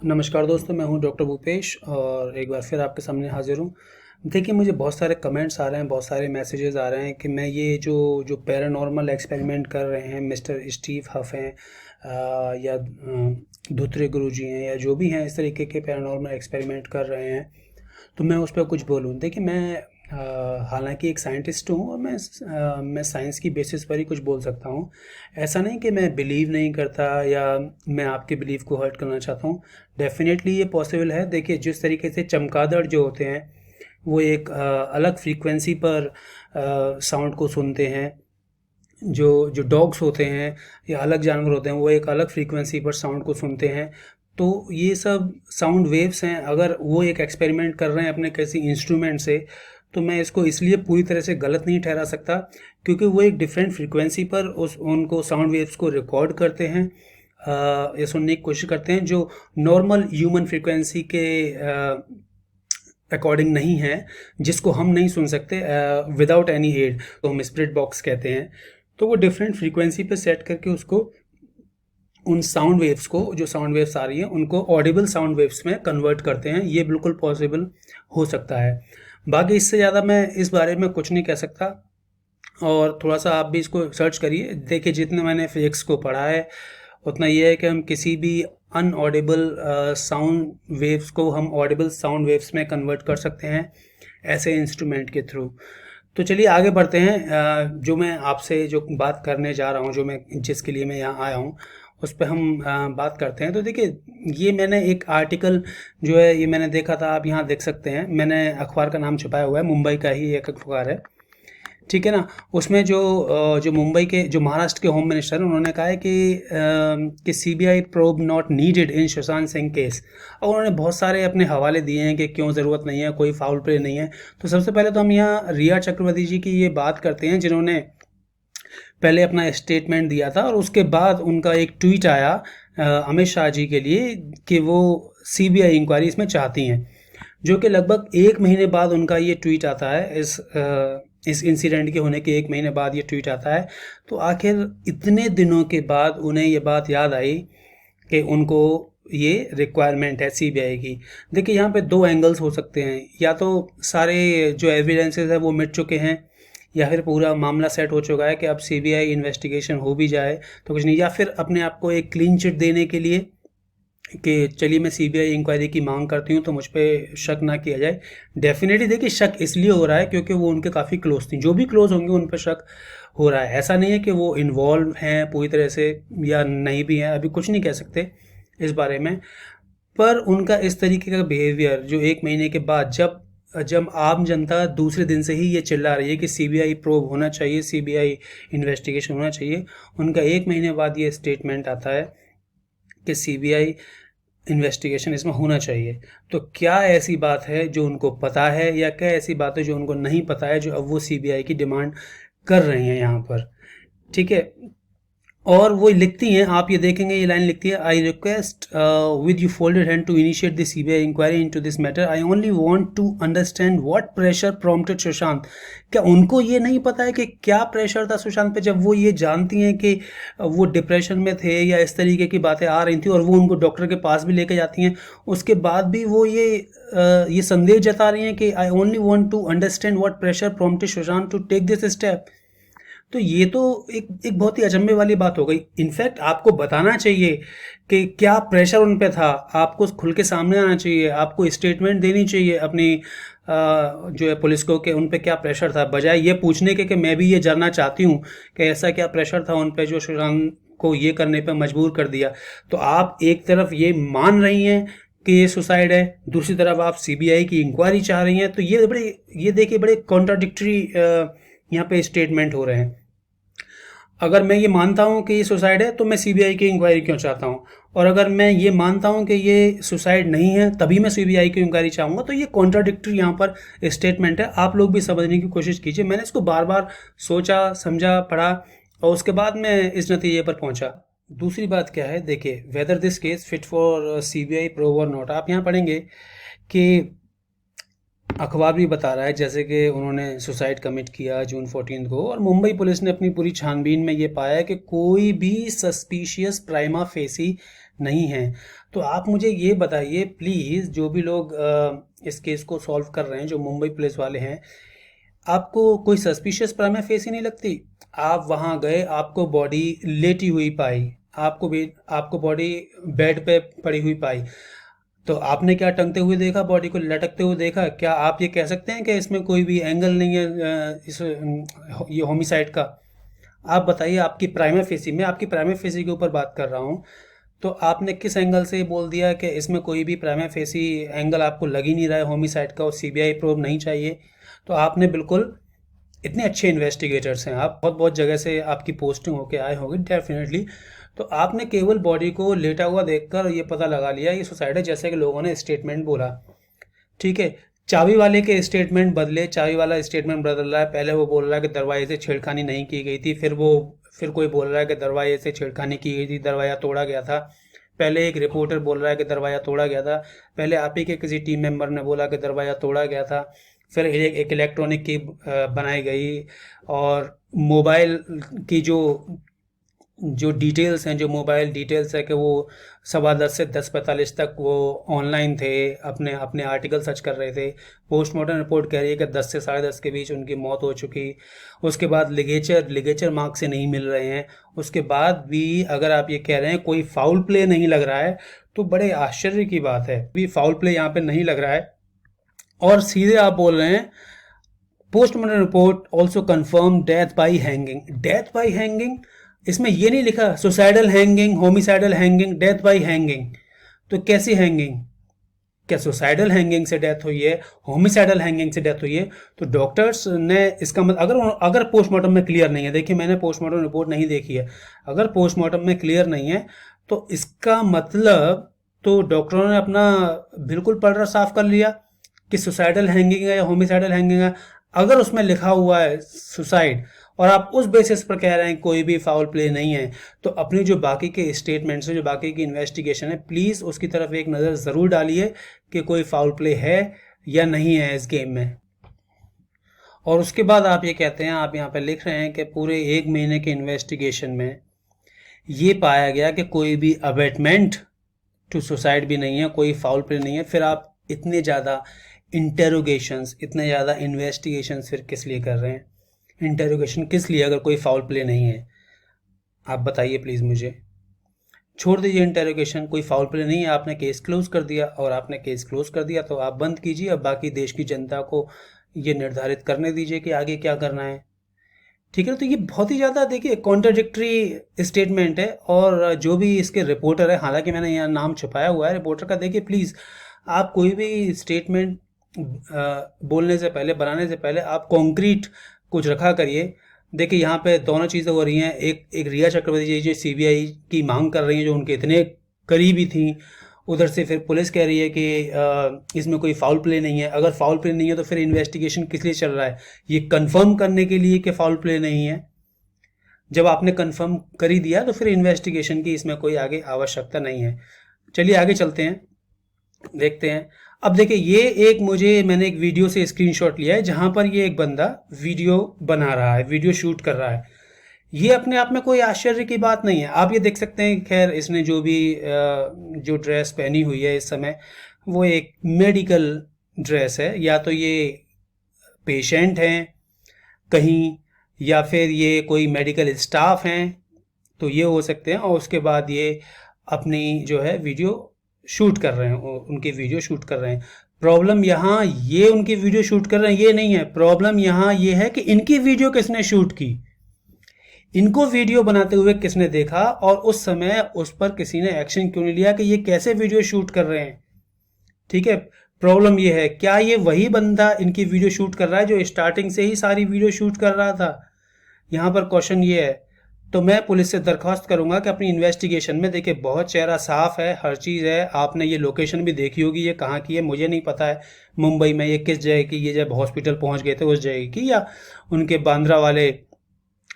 नमस्कार दोस्तों, मैं हूं डॉक्टर भूपेश और एक बार फिर आपके सामने हाज़िर हूं। देखिए, मुझे बहुत सारे कमेंट्स आ रहे हैं, बहुत सारे मैसेजेस आ रहे हैं कि मैं ये जो जो पैरानॉर्मल एक्सपेरिमेंट कर रहे हैं मिस्टर स्टीव हफ हैं या धुतरे गुरुजी हैं या जो भी हैं, इस तरीके के पैरानॉर्मल एक्सपेरिमेंट कर रहे हैं तो मैं उस पर कुछ बोलूँ। देखिए, मैं हालांकि एक साइंटिस्ट हूँ और मैं साइंस की बेसिस पर ही कुछ बोल सकता हूँ। ऐसा नहीं कि मैं बिलीव नहीं करता या मैं आपके बिलीव को हर्ट करना चाहता हूँ। डेफिनेटली ये पॉसिबल है। देखिए, जिस तरीके से चमगादड़ जो होते हैं वो एक अलग फ्रीक्वेंसी पर साउंड को सुनते हैं। जो जो डॉग्स होते हैं या अलग जानवर होते हैं वो एक अलग फ्रीक्वेंसी पर साउंड को सुनते हैं। तो ये सब साउंड वेव्स हैं। अगर वो एक एक्सपेरिमेंट कर रहे हैं अपने किसी इंस्ट्रूमेंट से, तो मैं इसको इसलिए पूरी तरह से गलत नहीं ठहरा सकता क्योंकि वो एक डिफरेंट फ्रीक्वेंसी पर उस उनको साउंड वेव्स को रिकॉर्ड करते हैं या सुनने की कोशिश करते हैं जो नॉर्मल ह्यूमन फ्रीक्वेंसी के अकॉर्डिंग नहीं है, जिसको हम नहीं सुन सकते विदाउट एनी एड, तो हम स्प्लिट बॉक्स कहते हैं। तो वो डिफरेंट फ्रीक्वेंसी पे सेट करके उसको उन साउंड वेव्स को, जो साउंड वेव्स आ रही हैं उनको ऑडिबल साउंड वेव्स में कन्वर्ट करते हैं। ये बिल्कुल पॉसिबल हो सकता है। बाकी इससे ज़्यादा मैं इस बारे में कुछ नहीं कह सकता। और थोड़ा सा आप भी इसको सर्च करिए। देखिए, जितना मैंने फिजिक्स को पढ़ा है उतना ये है कि हम किसी भी अनऑडिबल साउंड वेव्स को हम ऑडिबल साउंड वेव्स में कन्वर्ट कर सकते हैं ऐसे इंस्ट्रूमेंट के थ्रू। तो चलिए आगे बढ़ते हैं। जो मैं आपसे जो बात करने जा रहा हूँ, जो मैं जिसके लिए मैं यहाँ आया हूँ उस पर हम बात करते हैं। तो देखिए, ये मैंने एक आर्टिकल जो है ये मैंने देखा था, आप यहाँ देख सकते हैं। मैंने अखबार का नाम छुपाया हुआ है, मुंबई का ही एक अखबार है, ठीक है ना। उसमें जो मुंबई के, जो महाराष्ट्र के होम मिनिस्टर हैं, उन्होंने कहा है कि CBI probe not needed in Sushant Singh case. और उन्होंने बहुत सारे अपने हवाले दिए हैं कि क्यों ज़रूरत नहीं है, कोई फाउल प्ले नहीं है। तो सबसे पहले तो हम यहाँ रिया चक्रवर्ती जी की ये बात करते हैं, जिन्होंने पहले अपना स्टेटमेंट दिया था और उसके बाद उनका एक ट्वीट आया अमित शाह जी के लिए कि वो सीबीआई इंक्वायरी इसमें चाहती हैं, जो कि लगभग एक महीने बाद उनका ये ट्वीट आता है। इस इंसिडेंट के होने के एक महीने बाद ये ट्वीट आता है। तो आखिर इतने दिनों के बाद उन्हें ये बात याद आई कि उनको ये रिक्वायरमेंट है सीबीआई की। देखिए, यहाँ पे दो एंगल्स हो सकते हैं। या तो सारे जो एविडेंसेस है वो मिट चुके हैं, या फिर पूरा मामला सेट हो चुका है कि अब सीबीआई इन्वेस्टिगेशन हो भी जाए तो कुछ नहीं, या फिर अपने आप को एक क्लीन चिट देने के लिए कि चलिए मैं सीबीआई इंक्वायरी की मांग करती हूँ तो मुझ पर शक ना किया जाए। डेफिनेटली देखिए, शक इसलिए हो रहा है क्योंकि वो उनके काफ़ी क्लोज थी। जो भी क्लोज होंगे उन पर शक हो रहा है। ऐसा नहीं है कि वो इन्वॉल्व हैं पूरी तरह से या नहीं भी हैं, अभी कुछ नहीं कह सकते इस बारे में। पर उनका इस तरीके का बिहेवियर जो एक महीने के बाद, जब जब आम जनता दूसरे दिन से ही ये चिल्ला रही है कि सीबीआई प्रोब होना चाहिए, सीबीआई इन्वेस्टिगेशन होना चाहिए, उनका एक महीने बाद ये स्टेटमेंट आता है कि सीबीआई इन्वेस्टिगेशन इसमें होना चाहिए। तो क्या ऐसी बात है जो उनको पता है, या क्या ऐसी बात है जो उनको नहीं पता है, जो अब वो सीबीआई की डिमांड कर रही हैं यहाँ पर, ठीक है। और वो लिखती हैं, आप ये देखेंगे ये लाइन लिखती है, I request with you folded hand to initiate the CBI inquiry into this matter. I only want to understand what pressure prompted Sushant. क्या उनको ये नहीं पता है कि क्या प्रेशर था सुशांत पे, जब वो ये जानती हैं कि वो डिप्रेशन में थे या इस तरीके की बातें आ रही थी और वो उनको डॉक्टर के पास भी लेके जाती हैं, उसके बाद भी वो ये संदेह जता रही हैं कि I only want to understand what pressure prompted Sushant to take this step. तो ये तो एक बहुत ही अचंभे वाली बात हो गई। इनफैक्ट आपको बताना चाहिए कि क्या प्रेशर उन पे था, आपको खुल के सामने आना चाहिए, आपको स्टेटमेंट देनी चाहिए अपनी जो है पुलिस को कि उन पे क्या प्रेशर था, बजाय ये पूछने के कि मैं भी ये जानना चाहती हूँ कि ऐसा क्या प्रेशर था उन पे जो सुशांत को ये करने पे मजबूर कर दिया। तो आप एक तरफ ये मान रही हैं कि ये सुसाइड है, दूसरी तरफ आप सीबीआई की इंक्वायरी चाह रही हैं। तो ये देखिए बड़े कॉन्ट्राडिक्टरी यहाँ पे स्टेटमेंट हो रहे हैं। अगर मैं ये मानता हूँ कि ये सुसाइड है तो मैं सीबीआई की इंक्वायरी क्यों चाहता हूँ, और अगर मैं ये मानता हूँ कि ये सुसाइड नहीं है तभी मैं सीबीआई की इंक्वायरी चाहूँगा। तो ये कॉन्ट्राडिक्टरी यहाँ पर स्टेटमेंट है। आप लोग भी समझने की कोशिश कीजिए। मैंने इसको बार बार सोचा, समझा, पढ़ा और उसके बाद मैं इस नतीजे पर पहुँचा। दूसरी बात क्या है, देखिए, whether this case fit for CBI probe और नॉट, आप यहाँ पढ़ेंगे कि अखबार भी बता रहा है जैसे कि उन्होंने सुसाइड कमिट किया जून 14 को, और मुंबई पुलिस ने अपनी पूरी छानबीन में ये पाया कि कोई भी सस्पिशियस प्राइमा फेसी नहीं हैं। तो आप मुझे ये बताइए प्लीज़, जो भी लोग इस केस को सॉल्व कर रहे हैं, जो मुंबई पुलिस वाले हैं, आपको कोई सस्पिशियस प्राइमा फेसी नहीं लगती? आप वहाँ गए, आपको बॉडी लेटी हुई पाई, आपको बॉडी बेड पे पड़ी हुई पाई, तो आपने क्या टंगते हुए देखा, बॉडी को लटकते हुए देखा? क्या आप ये कह सकते हैं कि इसमें कोई भी एंगल नहीं है ये होमिसाइड का? आप बताइए, आपकी प्राइमा फेसी, मैं आपकी प्राइमा फेसी के ऊपर बात कर रहा हूँ, तो आपने किस एंगल से बोल दिया कि इसमें कोई भी प्राइमा फेसी एंगल आपको लग ही नहीं रहा है होमिसाइड का और सीबीआई प्रोब नहीं चाहिए? तो आपने बिल्कुल, इतने अच्छे इन्वेस्टिगेटर्स हैं आप, बहुत बहुत जगह से आपकी पोस्टिंग होके आए होंगे डेफिनेटली, तो आपने केवल बॉडी को लेटा हुआ देखकर ये पता लगा लिया ये सुसाइड है, जैसे कि लोगों ने स्टेटमेंट बोला। ठीक है, चाबी वाले के स्टेटमेंट बदले, चाबी वाला स्टेटमेंट बदल रहा है। पहले वो बोल रहा है कि दरवाजे से छेड़खानी नहीं की गई थी, फिर कोई बोल रहा है कि दरवाजे से छेड़खानी की गई थी, दरवाज़ा तोड़ा गया था। पहले एक रिपोर्टर बोल रहा है कि दरवाज़ा तोड़ा गया था, पहले आप ही के किसी टीम मेंबर ने बोला कि दरवाज़ा तोड़ा गया था, फिर एक इलेक्ट्रॉनिक की बनाई गई, और मोबाइल की जो डिटेल्स हैं, जो मोबाइल डिटेल्स है कि वो 10:15 से 10:45 तक वो ऑनलाइन थे, अपने अपने आर्टिकल सर्च कर रहे थे। पोस्टमार्टम रिपोर्ट कह रही है कि 10 से 10:30 के बीच उनकी मौत हो चुकी। उसके बाद लिगेचर मार्क से नहीं मिल रहे हैं। उसके बाद भी अगर आप ये कह रहे हैं कोई फाउल प्ले नहीं लग रहा है, तो बड़े आश्चर्य की बात है, भी फाउल प्ले यहाँ पे नहीं लग रहा है, और सीधे आप बोल रहे हैं postmortem report also confirm death by hanging. Death by hanging, इसमें ये नहीं लिखा suicidal hanging, homicidal hanging, death by hanging. तो कैसी हैंगिंग? क्या सुसाइडल हैंगिंग से डेथ हुई है, होमिसाइडल हैंगिंग से डेथ हुई है? तो डॉक्टर्स ने इसका मतलब, अगर पोस्टमार्टम में क्लियर नहीं है, देखिए मैंने पोस्टमार्टम रिपोर्ट नहीं देखी है, अगर पोस्टमार्टम में क्लियर नहीं है तो इसका मतलब तो डॉक्टरों ने अपना बिल्कुल पर्दा साफ कर लिया कि सुसाइडल हैंगिंग है या होमिसाइडल हैंगिंग है। अगर उसमें लिखा हुआ है सुसाइड और आप उस बेसिस पर कह रहे हैं कोई भी फाउल प्ले नहीं है, तो अपनी जो बाकी के स्टेटमेंट्स है, जो बाकी की इन्वेस्टिगेशन है, प्लीज़ उसकी तरफ एक नज़र ज़रूर डालिए कि कोई फाउल प्ले है या नहीं है इस गेम में। और उसके बाद आप ये कहते हैं, आप यहाँ पे लिख रहे हैं कि पूरे 1 महीने के इन्वेस्टिगेशन में ये पाया गया कि कोई भी अबेटमेंट टू सुसाइड भी नहीं है, कोई फाउल प्ले नहीं है। फिर आप इतने ज़्यादा इंटेरोगेशंस, इतने ज़्यादा इन्वेस्टिगेशंस फिर किस लिए कर रहे हैं? इंटेरोगेशन किस लिए अगर कोई फाउल प्ले नहीं है? आप बताइए प्लीज़ मुझे। छोड़ दीजिए इंटेरोगेशन, कोई फाउल प्ले नहीं है, आपने केस क्लोज कर दिया, और आपने केस क्लोज कर दिया तो आप बंद कीजिए। अब बाकी देश की जनता को ये निर्धारित करने दीजिए कि आगे क्या करना है। ठीक है, तो ये बहुत ही ज़्यादा देखिए कॉन्ट्राडिक्टरी स्टेटमेंट है। और जो भी इसके रिपोर्टर है, हालांकि मैंने यहाँ नाम छुपाया हुआ है रिपोर्टर का, देखिए प्लीज़ आप कोई भी स्टेटमेंट बोलने से पहले, बनाने से पहले आप कॉन्क्रीट कुछ रखा करिए। देखिए यहाँ पे दोनों चीज़ें हो रही हैं, एक रिया चक्रवर्ती जी जो सीबीआई की मांग कर रही हैं, जो उनके इतने करीबी थी, उधर से फिर पुलिस कह रही है कि इसमें कोई फाउल प्ले नहीं है। अगर फाउल प्ले नहीं है तो फिर इन्वेस्टिगेशन किस लिए चल रहा है? ये कंफर्म करने के लिए कि फाउल प्ले नहीं है। जब आपने कंफर्म कर ही दिया तो फिर इन्वेस्टिगेशन की इसमें कोई आगे आवश्यकता नहीं है। चलिए आगे चलते हैं, देखते हैं। अब देखिए ये मैंने एक वीडियो से स्क्रीनशॉट लिया है, जहां पर ये एक बंदा वीडियो बना रहा है, वीडियो शूट कर रहा है। ये अपने आप में कोई आश्चर्य की बात नहीं है, आप ये देख सकते हैं। खैर इसने जो ड्रेस पहनी हुई है इस समय, वो एक मेडिकल ड्रेस है, या तो ये पेशेंट हैं कहीं, या फिर ये कोई मेडिकल स्टाफ हैं, तो ये हो सकते हैं। और उसके बाद ये अपनी जो है वीडियो शूट कर रहे हैं, उनकी वीडियो शूट कर रहे हैं। प्रॉब्लम यहाँ ये उनकी वीडियो शूट कर रहे हैं ये नहीं है, प्रॉब्लम यहाँ ये है कि इनकी वीडियो किसने शूट की, इनको वीडियो बनाते हुए किसने देखा, और उस समय उस पर किसी ने एक्शन क्यों नहीं लिया कि ये कैसे वीडियो शूट कर रहे हैं। ठीक है, प्रॉब्लम ये है, क्या ये वही बंदा इनकी वीडियो शूट कर रहा है जो स्टार्टिंग से ही सारी वीडियो शूट कर रहा था? यहाँ पर क्वेश्चन ये है। तो मैं पुलिस से दरख्वास्त करूंगा कि अपनी इन्वेस्टिगेशन में, देखिए बहुत चेहरा साफ है, हर चीज़ है, आपने ये लोकेशन भी देखी होगी, ये कहाँ की है मुझे नहीं पता है, मुंबई में ये किस जगह की, ये जब हॉस्पिटल पहुँच गए थे उस जगह की, या उनके बांद्रा वाले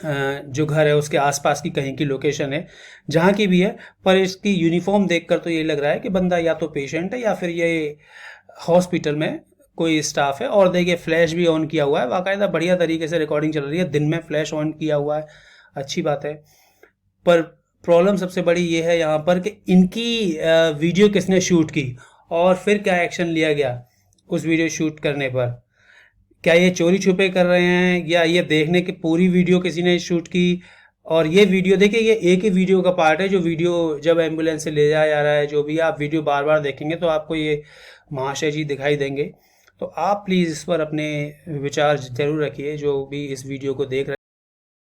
जो घर है उसके आसपास की कहीं की लोकेशन है, जहाँ की भी है। पर इसकी यूनिफॉर्म देखकर तो ये लग रहा है कि बंदा या तो पेशेंट है या फिर ये हॉस्पिटल में कोई स्टाफ है। और देखिए फ्लैश भी ऑन किया हुआ है, बाकायदा बढ़िया तरीके से रिकॉर्डिंग चल रही है, दिन में फ्लैश ऑन किया हुआ है, अच्छी बात है। पर प्रॉब्लम सबसे बड़ी ये है यहाँ पर कि इनकी वीडियो किसने शूट की और फिर क्या एक्शन लिया गया उस वीडियो शूट करने पर। क्या ये चोरी छुपे कर रहे हैं या ये देखने की पूरी वीडियो किसी ने शूट की। और ये वीडियो देखिए, ये एक ही वीडियो का पार्ट है, जो वीडियो जब एम्बुलेंस से ले जाया जा रहा है, जो भी आप वीडियो बार बार देखेंगे तो आपको ये महाशय जी दिखाई देंगे। तो आप प्लीज़ इस पर अपने विचार ज़रूर रखिए, जो भी इस वीडियो को देख रहे हैं।